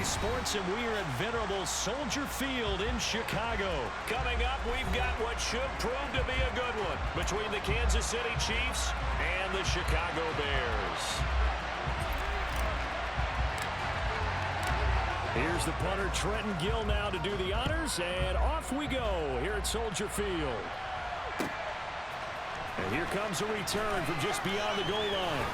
Sports, and we are at venerable Soldier Field in Chicago. Coming up, we've got what should prove to be a good one between the Kansas City Chiefs and the Chicago Bears. Here's the punter, Trenton Gill, now to do the honors, and off we go here at Soldier Field. And here comes a return from just beyond the goal line.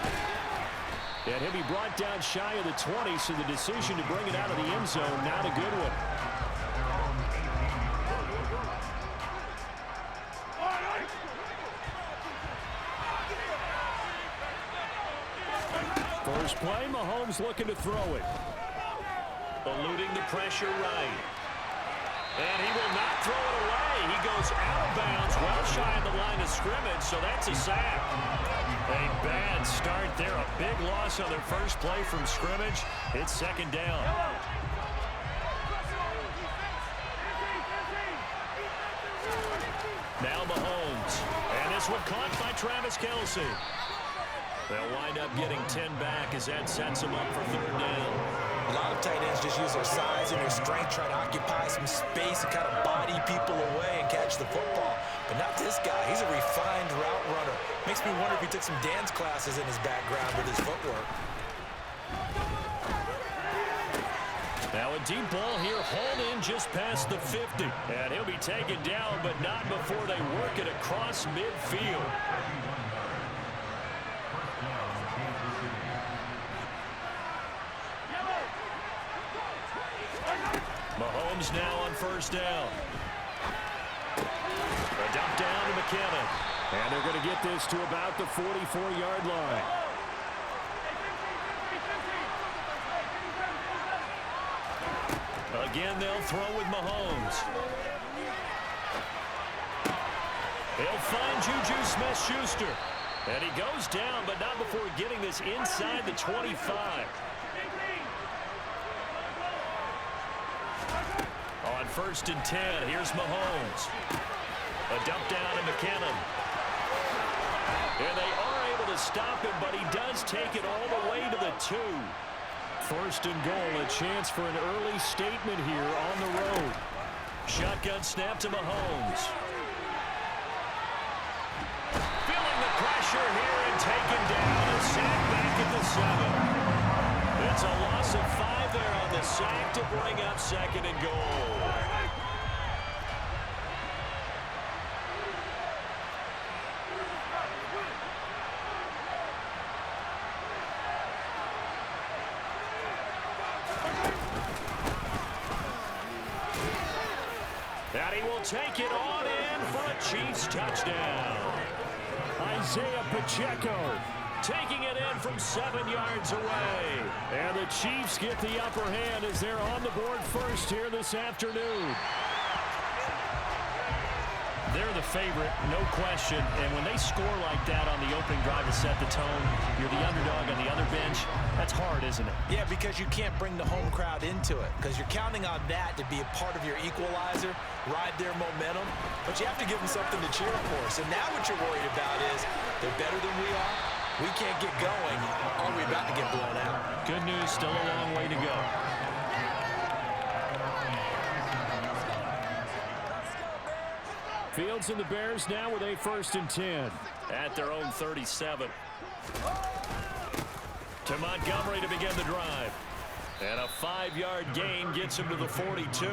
And he'll be brought down shy of the 20, so the decision to bring it out of the end zone, not a good one. First play, Mahomes looking to throw it. Eluding the pressure right. And he will not throw it away. He goes out of bounds, well shy of the line of scrimmage, so that's a sack. A bad start there. A big loss on their first play from scrimmage. It's second down. Now Mahomes. And this one caught by Travis Kelce. They'll wind up getting 10 back as that sets them up for third down. A lot of tight ends just use their size and their strength, try to occupy some space and kind of body people away and catch the football. But not this guy. He's a refined route runner. Makes me wonder if he took some dance classes in his background with his footwork. Now a deep ball here, hauled in just past the 50. And he'll be taken down, but not before they work it across midfield. Mahomes now on first down. A dump down to McKinnon. And they're going to get this to about the 44-yard line. Again, they'll throw with Mahomes. He'll find Juju Smith-Schuster. And he goes down, but not before getting this inside the 25. On first and 10, here's Mahomes. A dump down to McKinnon. And they are able to stop him, but he does take it all the way to the 2. First and goal, a chance for an early statement here on the road. Shotgun snap to Mahomes. Feeling the pressure here and taken down. A sack back at the 7. It's a loss of 5 there on the sack to bring up second and goal. And he will take it on in for a Chiefs touchdown. Isaiah Pacheco taking it in from 7 yards away. And the Chiefs get the upper hand as they're on the board first here this afternoon. They're the favorite, no question. And when they score like that on the opening drive to set the tone, you're the underdog on the other bench. That's hard, isn't it? Yeah, because you can't bring the home crowd into it, because you're counting on that to be a part of your equalizer, ride their momentum. But you have to give them something to cheer for. So now what you're worried about is they're better than we are. We can't get going, or we're about to get blown out. Good news, still a long way to go. Fields and the Bears now with a first and 10 at their own 37. To Montgomery to begin the drive. And a 5-yard gain gets him to the 42.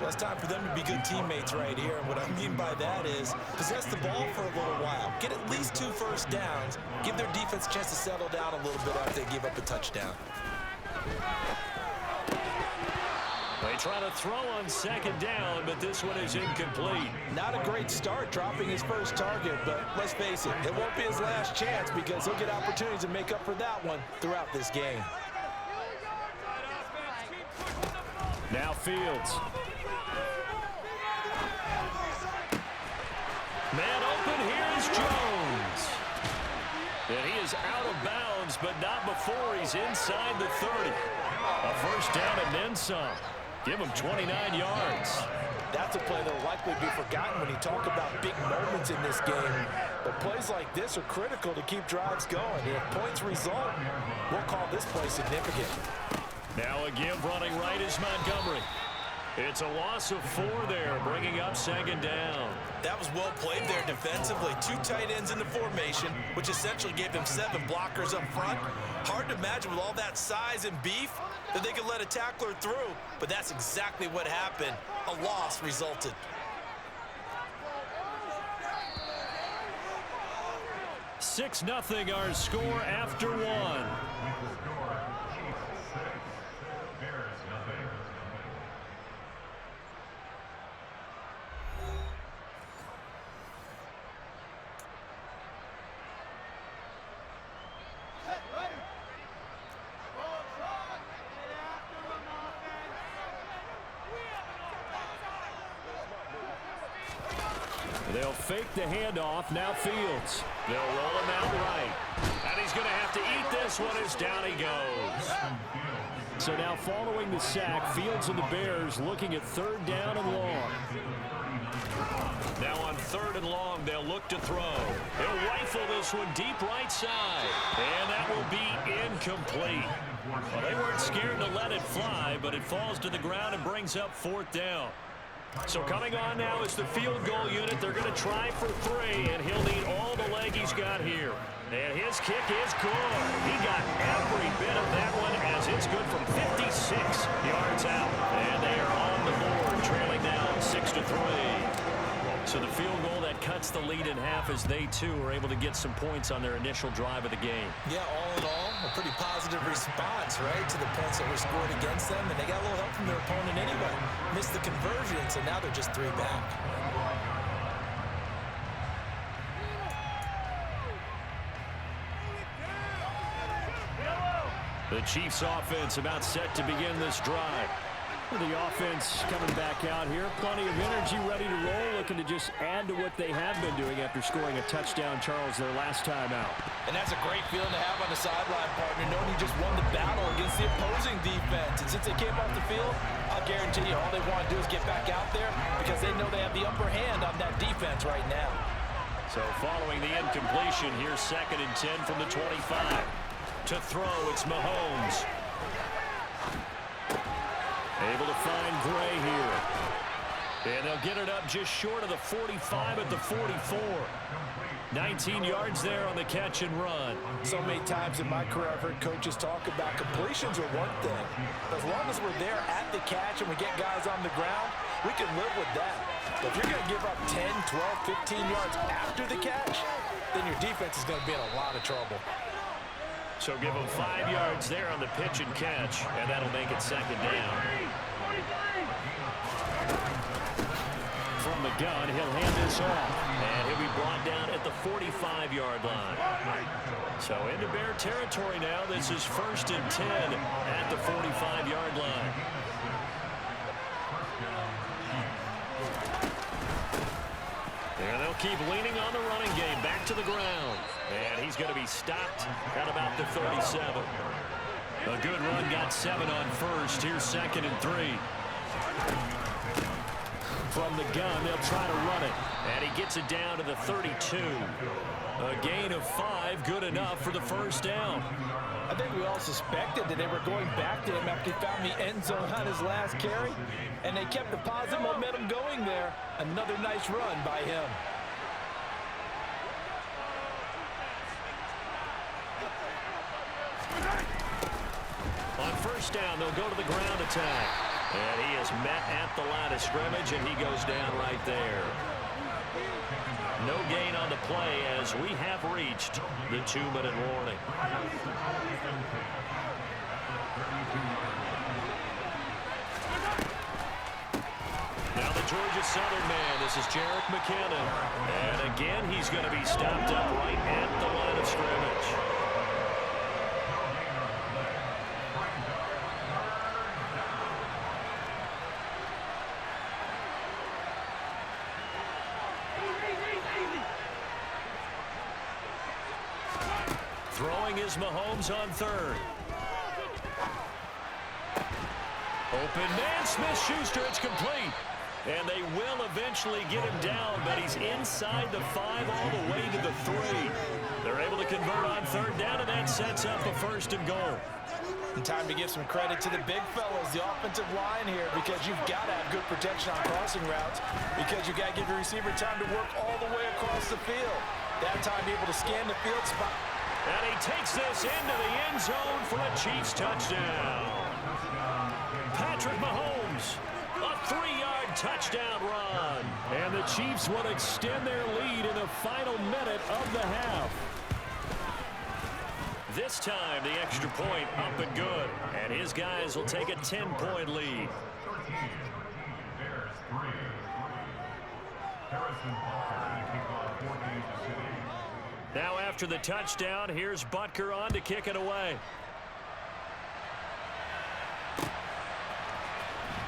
Well, it's time for them to be good teammates right here. And what I mean by that is possess the ball for a little while. Get at least 2 first downs. Give their defense a chance to settle down a little bit after they give up a touchdown. They try to throw on second down, but this one is incomplete. Not a great start dropping his first target, but let's face it, it won't be his last chance because he'll get opportunities to make up for that one throughout this game. Now Fields. Man open, here's Jones. And he is out of bounds, but not before he's inside the 30. A first down and then some. Give him 29 yards. That's a play that will likely be forgotten when you talk about big moments in this game. But plays like this are critical to keep drives going. And if points result, we'll call this play significant. Now a give running right is Montgomery. It's a loss of 4 there, bringing up second down. That was well played there defensively. 2 tight ends in the formation, which essentially gave them 7 blockers up front. Hard to imagine with all that size and beef that they could let a tackler through, but that's exactly what happened. A loss resulted. Six 0 our score after 1. They'll fake the handoff. Now Fields. They'll roll him out right. And he's going to have to eat this one as down he goes. So now following the sack, Fields and the Bears looking at 3rd down and long. Now on 3rd and long, they'll look to throw. He'll rifle this one deep right side. And that will be incomplete. Well, they weren't scared to let it fly, but it falls to the ground and brings up 4th down. So coming on now is the field goal unit. They're going to try for 3, and he'll need all the leg he's got here. And his kick is good. He got every bit of that one as it's good from 56 yards out. And they are on the board, trailing now 6-3. So the field goal that cuts the lead in half as they, too, are able to get some points on their initial drive of the game. Yeah, all in all, a pretty positive response, right, to the points that were scored against them. And they got a little help from their opponent anyway. Missed the conversion, so now they're just 3 back. The Chiefs offense about set to begin this drive. The offense coming back out here. Plenty of energy, ready to roll, looking to just add to what they have been doing after scoring a touchdown, Charles, their last time out. And that's a great feeling to have on the sideline, partner, knowing you just won the battle against the opposing defense. And since they came off the field, I'll guarantee you all they want to do is get back out there because they know they have the upper hand on that defense right now. So following the incompletion, here's 2nd and 10 from the 25. To throw, it's Mahomes. Able to find Gray here. And they'll get it up just short of the 45 at the 44. 19 yards there on the catch and run. So many times in my career I've heard coaches talk about completions are one thing. As long as we're there at the catch and we get guys on the ground, we can live with that. But if you're going to give up 10, 12, 15 yards after the catch, then your defense is going to be in a lot of trouble. So give him 5 yards there on the pitch and catch, and that'll make it 2nd down. From the gun, he'll hand this off, and he'll be brought down at the 45-yard line. So into Bear territory now. This is 1st and 10 at the 45-yard line. And they'll keep leaning on the running game. Back to the ground. And he's going to be stopped at about the 37. A good run, got 7 on first. Here's 2nd and 3. From the gun, they'll try to run it. And he gets it down to the 32. A gain of 5, good enough for the 1st down. I think we all suspected that they were going back to him after he found the end zone on his last carry. And they kept the positive momentum going there. Another nice run by him. On 1st down, they'll go to the ground attack. And he is met at the line of scrimmage, and he goes down right there. No gain on the play as we have reached the 2-minute warning. Now the Georgia Southern man, this is Jerick McKinnon. And again, he's going to be stopped up right at the line of scrimmage. Throwing is Mahomes on 3rd. Open man, Smith-Schuster, it's complete. And they will eventually get him down, but he's inside the 5 all the way to the 3. They're able to convert on 3rd down, and that sets up a 1st and goal. And time to give some credit to the big fellas, the offensive line here, because you've got to have good protection on crossing routes, because you've got to give your receiver time to work all the way across the field. That time able to scan the field spot. And he takes this into the end zone for a Chiefs touchdown. Patrick Mahomes, a 3-yard touchdown run. And the Chiefs will extend their lead in the final minute of the half. This time, the extra point up and good. And his guys will take a 10-point lead. Now after the touchdown, here's Butker on to kick it away.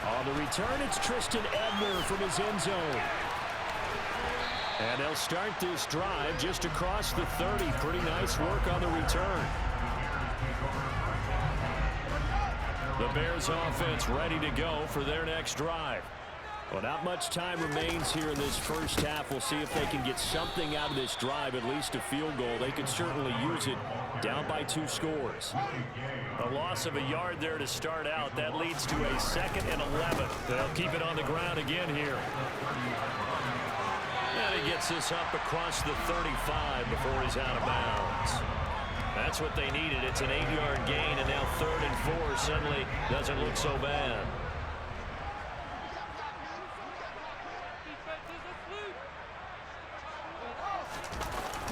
On the return, it's Tristan Ebner from his end zone. And they'll start this drive just across the 30. Pretty nice work on the return. The Bears offense ready to go for their next drive. Well, not much time remains here in this first half. We'll see if they can get something out of this drive, at least a field goal. They could certainly use it down by 2 scores. A loss of a yard there to start out. That leads to a 2nd and 11. They'll keep it on the ground again here. And he gets this up across the 35 before he's out of bounds. That's what they needed. It's an 8-yard gain, and now 3rd and 4 suddenly doesn't look so bad.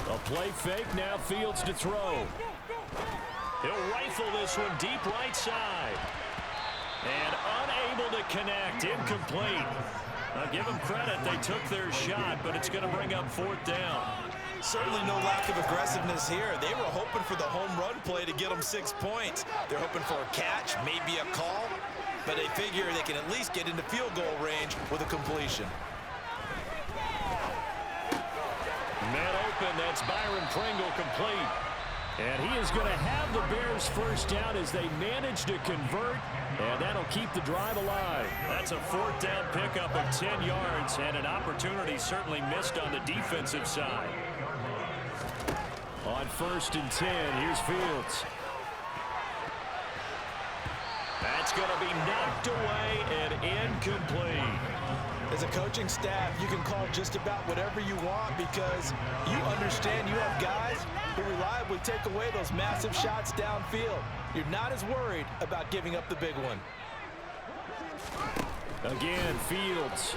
A play fake, now Fields to throw. He'll rifle this one deep right side. And unable to connect, incomplete. I'll give them credit, they took their shot, but it's going to bring up 4th down. Certainly no lack of aggressiveness here. They were hoping for the home run play to get them 6 points. They're hoping for a catch, maybe a call, but they figure they can at least get into field goal range with a completion. Man open, that's Byron Pringle complete. And he is going to have the Bears first down as they manage to convert, and that'll keep the drive alive. That's a 4th down pickup of 10 yards, and an opportunity certainly missed on the defensive side. On 1st and 10, here's Fields. That's going to be knocked away and incomplete. As a coaching staff, you can call just about whatever you want because you understand you have guys who reliably take away those massive shots downfield. You're not as worried about giving up the big one. Again, Fields.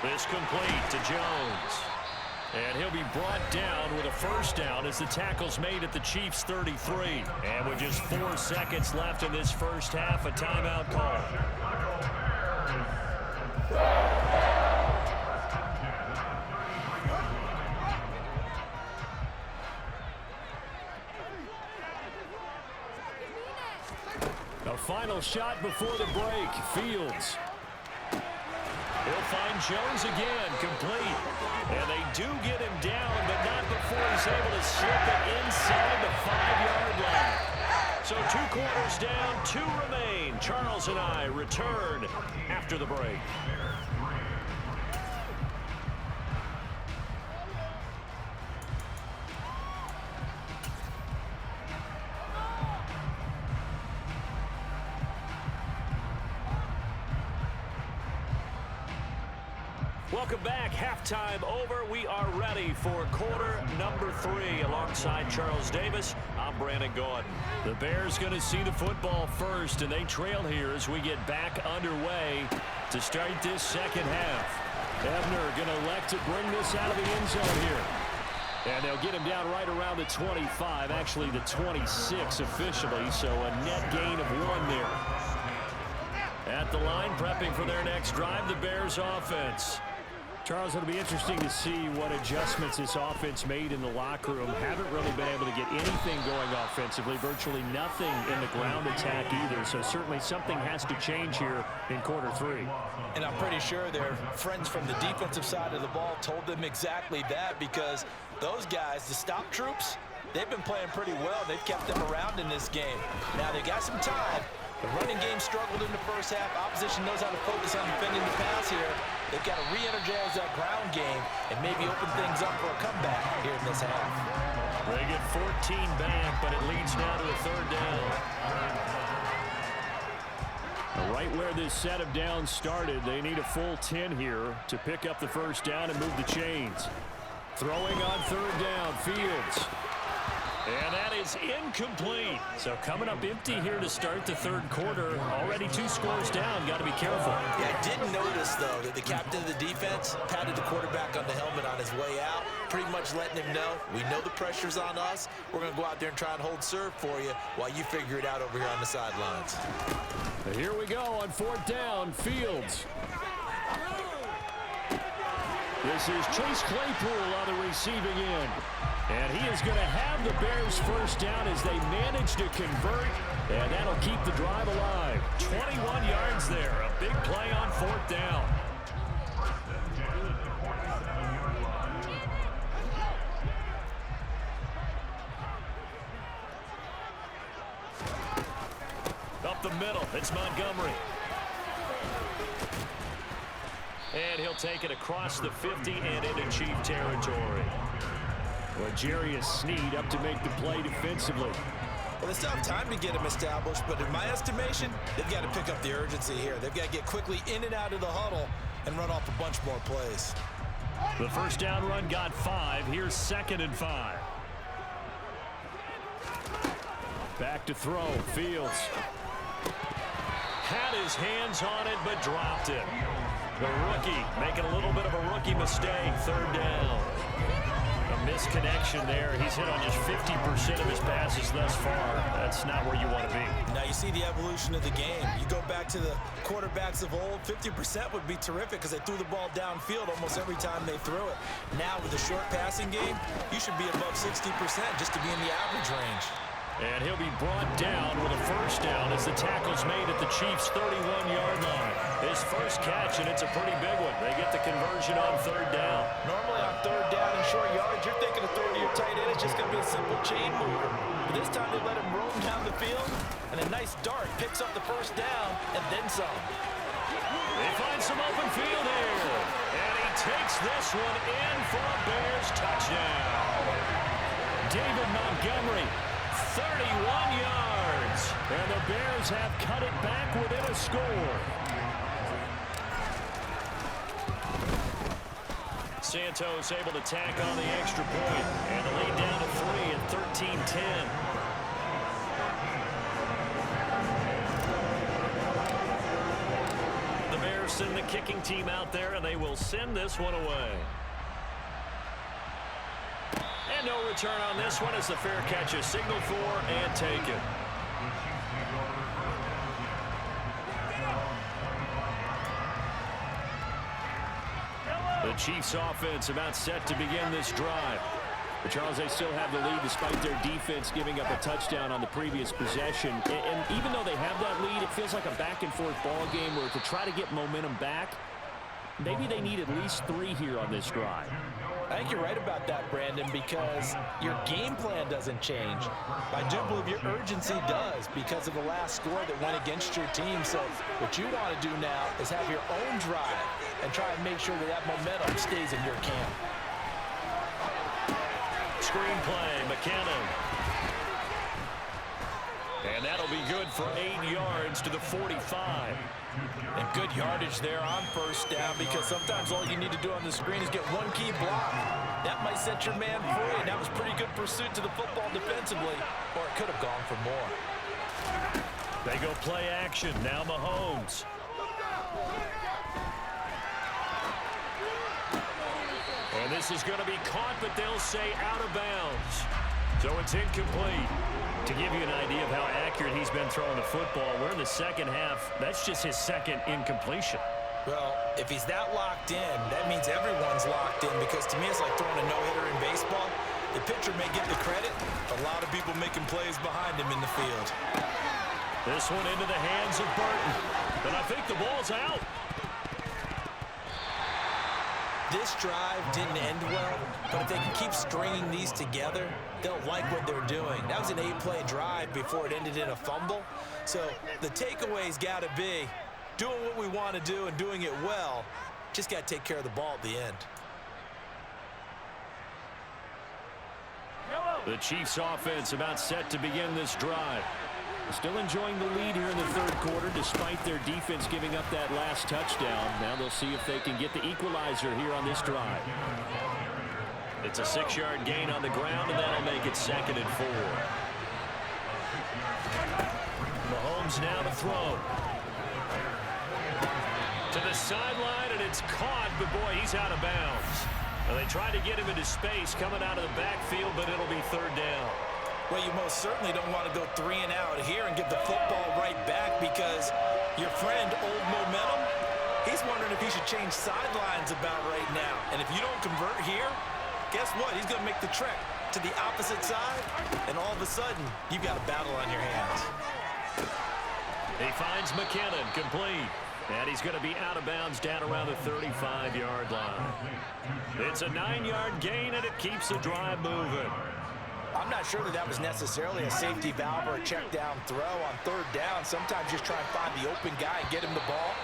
This complete to Jones. And he'll be brought down with a 1st down as the tackle's made at the Chiefs' 33. And with just 4 seconds left in this first half, a timeout call. A final shot before the break. Fields. He'll find Jones again, complete. And they do get him down, but not before he's able to slip it inside the 5-yard line. So 2 quarters down, 2 remain. Charles and I return after the break. Welcome back. Halftime over. We are ready for quarter number 3 alongside Charles Davis. I'm Brandon Gordon. The Bears going to see the football first, and they trail here as we get back underway to start this second half. Ebner going to elect to bring this out of the end zone here. And they'll get him down right around the 25, actually the 26 officially, so a net gain of 1 there. At the line, prepping for their next drive, the Bears offense. Charles, it'll be interesting to see what adjustments this offense made in the locker room. Haven't really been able to get anything going offensively, virtually nothing in the ground attack either. So certainly something has to change here in quarter 3. And I'm pretty sure their friends from the defensive side of the ball told them exactly that, because those guys, the stop troops, they've been playing pretty well. They've kept them around in this game. Now they got some time. The running game struggled in the first half. Opposition knows how to focus on defending the pass here. They've got to re-energize that ground game and maybe open things up for a comeback here in this half. They get 14 back, but it leads now to a third down. Right where this set of downs started, they need a full 10 here to pick up the first down and move the chains. Throwing on third down, Fields. And that is incomplete. So coming up empty here to start the third quarter. Already 2 scores down. Got to be careful. Yeah, I did notice, though, that the captain of the defense patted the quarterback on the helmet on his way out, pretty much letting him know, we know the pressure's on us. We're going to go out there and try and hold serve for you while you figure it out over here on the sidelines. Here we go on fourth down, Fields. This is Chase Claypool on the receiving end. And he is going to have the Bears first down as they manage to convert, and that'll keep the drive alive. 21 yards there, a big play on fourth down. Up the middle, it's Montgomery. And he'll take it across the 50 and into Chief territory. Well, Jarius Sneed up to make the play defensively. Well, they still have time to get him established, but in my estimation, they've got to pick up the urgency here. They've got to get quickly in and out of the huddle and run off a bunch more plays. The first down run got 5. Here's 2nd and 5. Back to throw, Fields. Had his hands on it, but dropped it. The rookie making a little bit of a rookie mistake. Third down. A misconnection there. He's hit on just 50% of his passes thus far. That's not where you want to be. Now you see the evolution of the game. You go back to the quarterbacks of old, 50% would be terrific because they threw the ball downfield almost every time they threw it. Now with the short passing game, you should be above 60% just to be in the average range. And he'll be brought down with a first down as the tackle's made at the Chiefs' 31-yard line. His first catch, and it's a pretty big one. They get the conversion on third down. Normally on third down and short yards, you're thinking of throwing to your tight end. It's just going to be a simple chain mover. But this time they let him roam down the field, and a nice dart picks up the first down and then some. They find some open field here. And he takes this one in for a Bears touchdown. David Montgomery. 31 yards. And the Bears have cut it back within a score. Santos able to tack on the extra point. And the lead down to 3 at 13-10. The Bears send the kicking team out there, and they will send this one away. And no return on this one as the fair catch is signaled for and taken. The Chiefs offense about set to begin this drive. But Charles, they still have the lead despite their defense giving up a touchdown on the previous possession. And even though they have that lead, it feels like a back-and-forth ball game where to try to get momentum back, maybe they need at least 3 here on this drive. I think you're right about that, Brandon, because your game plan doesn't change. I do believe your urgency does because of the last score that went against your team. So what you want to do now is have your own drive and try and make sure that that momentum stays in your camp. Screenplay, McKinnon. And that'll be good for 8 yards to the 45. And good yardage there on first down because sometimes all you need to do on the screen is get one key block. That might set your man free, and that was pretty good pursuit to the football defensively, or it could have gone for more. They go play action. Now Mahomes. And this is going to be caught, but they'll say out of bounds. So it's incomplete. To give you an idea of how accurate he's been throwing the football, we're in the second half. That's just his second incompletion. Well, if he's that locked in, that means everyone's locked in because to me it's like throwing a no-hitter in baseball. The pitcher may get the credit, but a lot of people making plays behind him in the field. This one into the hands of Burton. And I think the ball's out. This drive didn't end well, but if they can keep stringing these together, they'll like what they're doing. That was an 8-play drive before it ended in a fumble. So the takeaway's got to be doing what we want to do and doing it well. Just got to take care of the ball at the end. The Chiefs offense about set to begin this drive. Still enjoying the lead here in the third quarter despite their defense giving up that last touchdown. Now they'll see if they can get the equalizer here on this drive. It's a 6-yard gain on the ground, and that'll make it 2nd and 4. Mahomes now to throw. To the sideline, and it's caught, but boy, he's out of bounds. Well, they tried to get him into space coming out of the backfield, but it'll be 3rd down. Well, you most certainly don't want to go 3 and out here and give the football right back because your friend, Old Momentum, he's wondering if he should change sidelines about right now. And if you don't convert here, guess what? He's going to make the trek to the opposite side, and all of a sudden, you've got a battle on your hands. He finds McKinnon, complete. And he's going to be out of bounds down around the 35-yard line. It's a 9-yard gain, and it keeps the drive moving. I'm not sure that was necessarily a safety valve or a check down throw on 3rd down. Sometimes just try and find the open guy and get him the ball.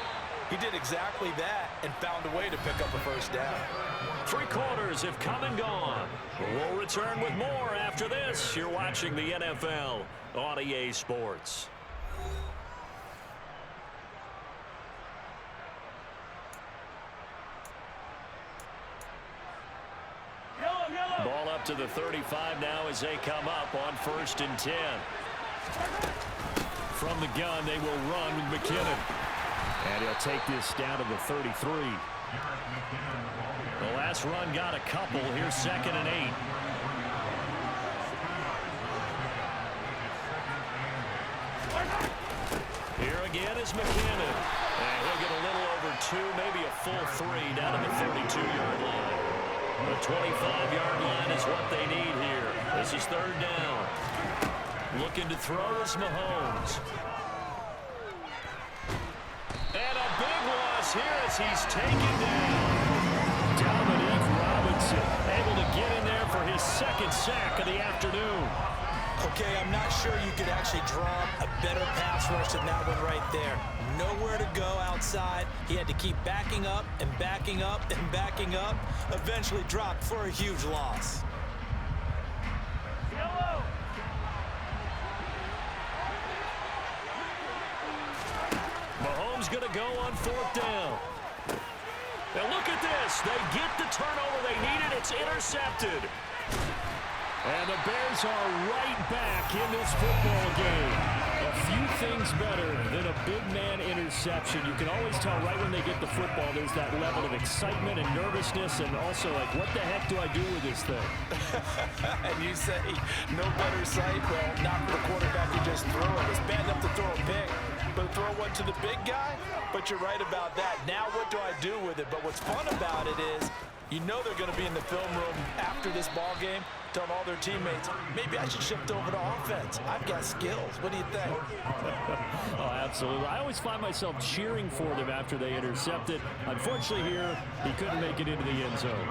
He did exactly that and found a way to pick up a 1st down. 3 quarters have come and gone. We'll return with more after this. You're watching the NFL on EA Sports. Ball up to the 35 now as they come up on 1st and 10. From the gun, they will run with McKinnon. And he'll take this down to the 33. The last run got a couple. Here's 2nd and 8. Here again is McKinnon. And he'll get a little over 2, maybe a full 3 down to the 32-yard line. The 25-yard line is what they need here. This is 3rd down. Looking to throw is Mahomes. And a big loss here as he's taken down. Dominique Robinson able to get in there for his 2nd sack of the afternoon. Okay, I'm not sure you could actually draw a better pass rush than that one right there. Nowhere to go outside. He had to keep backing up and backing up and backing up. Eventually dropped for a huge loss. Mahomes going to go on 4th down. Now look at this. They get the turnover they needed. It's intercepted. And the Bears are right back in this football game. A few things better than a big man interception. You can always tell right when they get the football, there's that level of excitement and nervousness and also like, what the heck do I do with this thing? And you say, no better sight? Well, not for the quarterback who just threw it. It's bad enough to throw a pick, but throw one to the big guy? But you're right about that. Now what do I do with it? But what's fun about it is, you know they're going to be in the film room after this ball game, telling all their teammates, maybe I should shift over to offense. I've got skills. What do you think? Oh, absolutely. I always find myself cheering for them after they intercept it. Unfortunately here, he couldn't make it into the end zone.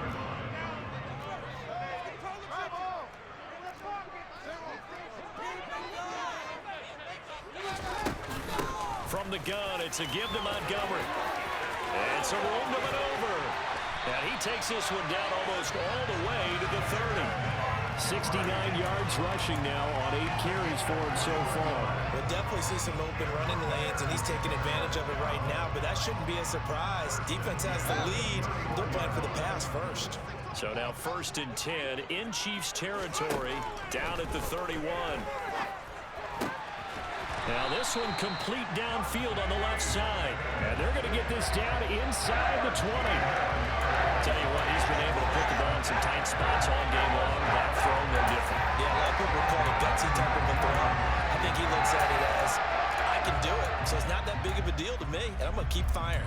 From the gun, it's a give to Montgomery. And it's a room to maneuver. And he takes this one down almost all the way to the 30. 69 yards rushing now on 8 carries for him so far. We'll definitely see some open running lanes, and he's taking advantage of it right now, but that shouldn't be a surprise. Defense has the lead. They're playing for the pass first. So now 1st and 10 in Chiefs territory, down at the 31. Now this one complete downfield on the left side. And they're going to get this down inside the 20. Tell you what, he's been able to put the ball in some tight spots all game long. That throw, no different. Yeah, a lot of people call it a gutsy type of a throw. I think he looks at it as, I can do it. So it's not that big of a deal to me, and I'm going to keep firing.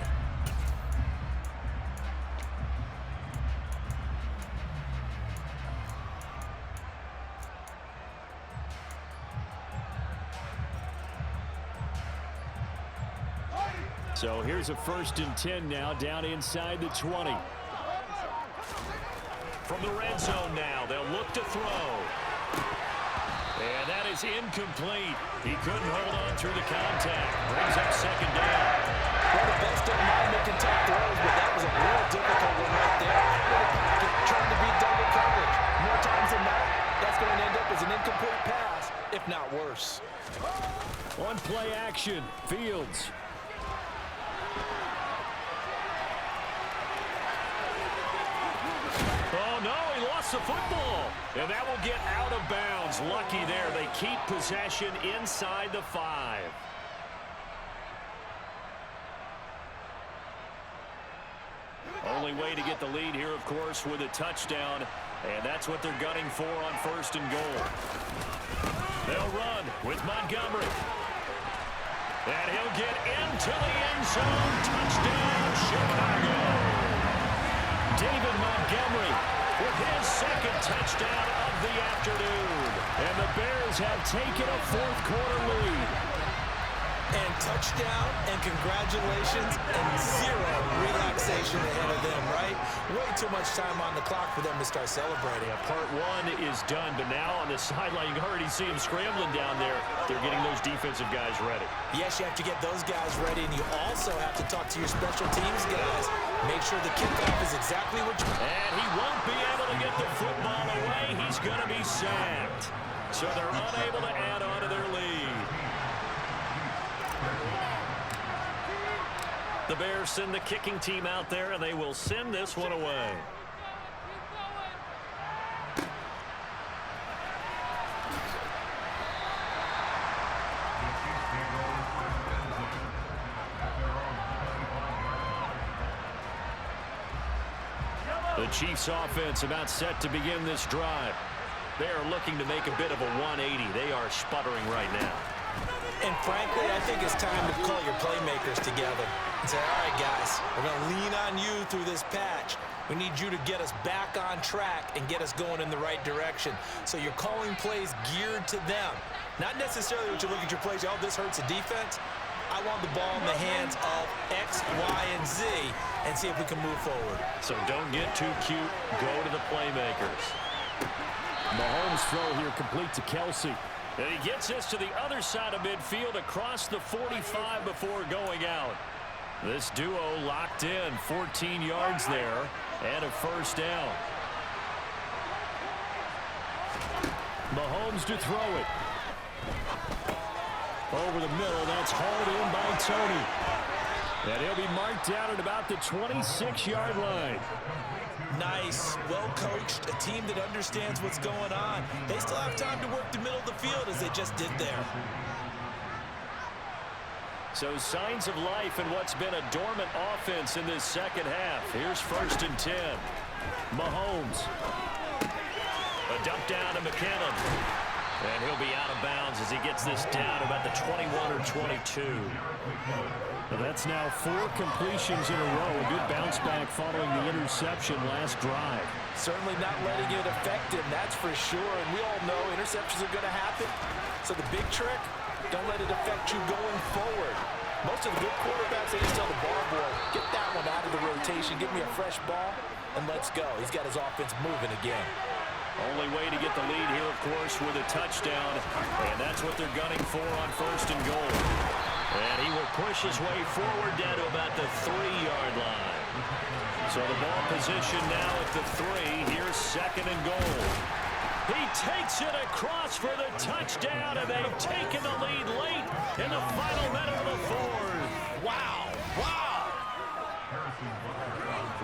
So here's a 1st and 10 now, down inside the 20. From the red zone now, they'll look to throw. And that is incomplete. He couldn't hold on through the contact. Brings up 2nd down. Well, the best don't mind making tough throws, but that was a real difficult one right there. Trying to beat double coverage. More times than not, that's going to end up worse. On play action, Fields. Oh, no, he lost the football. And that will get out of bounds. Lucky there. They keep possession inside the 5. Only way to get the lead here, of course, with a touchdown. And that's what they're gunning for on 1st and goal. They'll run with Montgomery. And he'll get into the end zone. Touchdown, Chicago. David Montgomery with his 2nd touchdown of the afternoon. And the Bears have taken a 4th quarter lead. And touchdown and congratulations and 0 relaxation ahead of them, right? Way too much time on the clock for them to start celebrating. Yeah, part 1 is done, but now on the sideline, you can already see them scrambling down there. They're getting those defensive guys ready. Yes, you have to get those guys ready, and you also have to talk to your special teams guys. Make sure the kickoff is exactly what you... And he won't be able to get the football away. He's going to be sacked. So they're unable to add on to their lead. The Bears send the kicking team out there, and they will send this one away. The Chiefs offense about set to begin this drive. They are looking to make a bit of a 180. They are sputtering right now. And frankly, I think it's time to call your playmakers together and say, all right, guys, we're going to lean on you through this patch. We need you to get us back on track and get us going in the right direction. So you're calling plays geared to them. Not necessarily what you look at your plays, oh, this hurts the defense. I want the ball in the hands of X, Y, and Z and see if we can move forward. So don't get too cute. Go to the playmakers. Mahomes' throw here complete to Kelsey. And he gets this to the other side of midfield across the 45 before going out. This duo locked in, 14 yards there, and a 1st down. Mahomes to throw it. Over the middle, that's hauled in by Tony. And he'll be marked down at about the 26-yard line. Nice, well-coached, a team that understands what's going on. They still have time to work the middle of the field as they just did there. So signs of life in what's been a dormant offense in this 2nd half. Here's 1st and 10. Mahomes. A dump down to McKinnon. And he'll be out of bounds as he gets this down about the 21 or 22. Well, that's now 4 completions in a row. A good bounce back following the interception last drive. Certainly not letting it affect him, that's for sure. And we all know interceptions are going to happen. So the big trick, don't let it affect you going forward. Most of the good quarterbacks, they just tell the ball boy, get that one out of the rotation, give me a fresh ball, and let's go. He's got his offense moving again. Only way to get the lead here, of course, with a touchdown. And that's what they're gunning for on 1st and goal. And he will push his way forward down to about the 3-yard line. So the ball position now at the 3. Here's 2nd and goal. He takes it across for the touchdown, and they've taken the lead late in the final minute of the 4th. Wow, wow.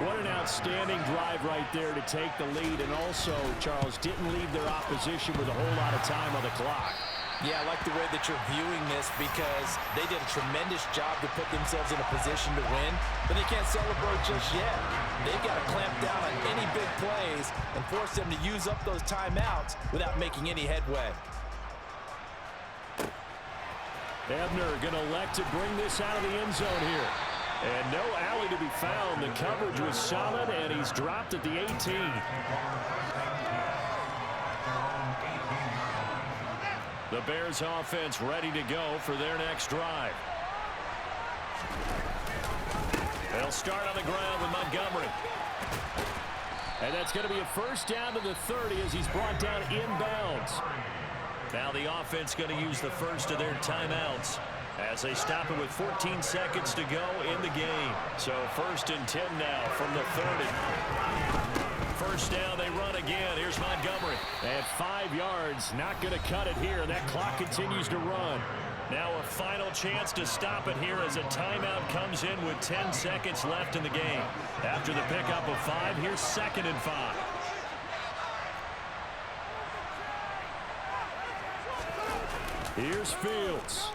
What an outstanding drive right there to take the lead, and also, Charles, didn't leave their opposition with a whole lot of time on the clock. Yeah, I like the way that you're viewing this because they did a tremendous job to put themselves in a position to win, but they can't celebrate just yet. They've got to clamp down on any big plays and force them to use up those timeouts without making any headway. Ebner going to elect to bring this out of the end zone here. And no alley to be found. The coverage was solid, and he's dropped at the 18. The Bears offense ready to go for their next drive. They'll start on the ground with Montgomery. And that's going to be a 1st down to the 30 as he's brought down inbounds. Now the offense going to use the first of their timeouts as they stop it with 14 seconds to go in the game. So 1st and 10 now from the 30. first down. They run again. Here's Montgomery. At 5 yards, not going to cut it here. That clock continues to run. Now a final chance to stop it here as a timeout comes in with 10 seconds left in the game. After the pickup of 5, here's 2nd and 5. Here's Fields.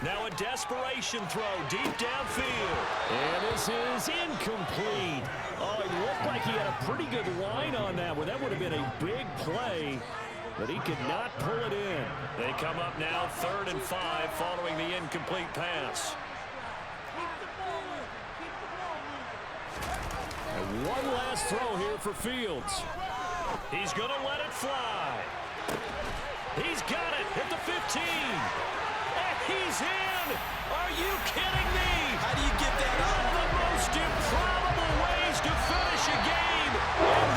Now a desperation throw deep downfield. And this is incomplete. Oh, it looked like he had a pretty good line on that one. That would have been a big play, but he could not pull it in. They come up now 3rd and 5 following the incomplete pass. And one last throw here for Fields. He's going to let it fly. He's got it at the 15. And he's in. Are you kidding me? How do you get that One up? of the most improbable ways to finish a game.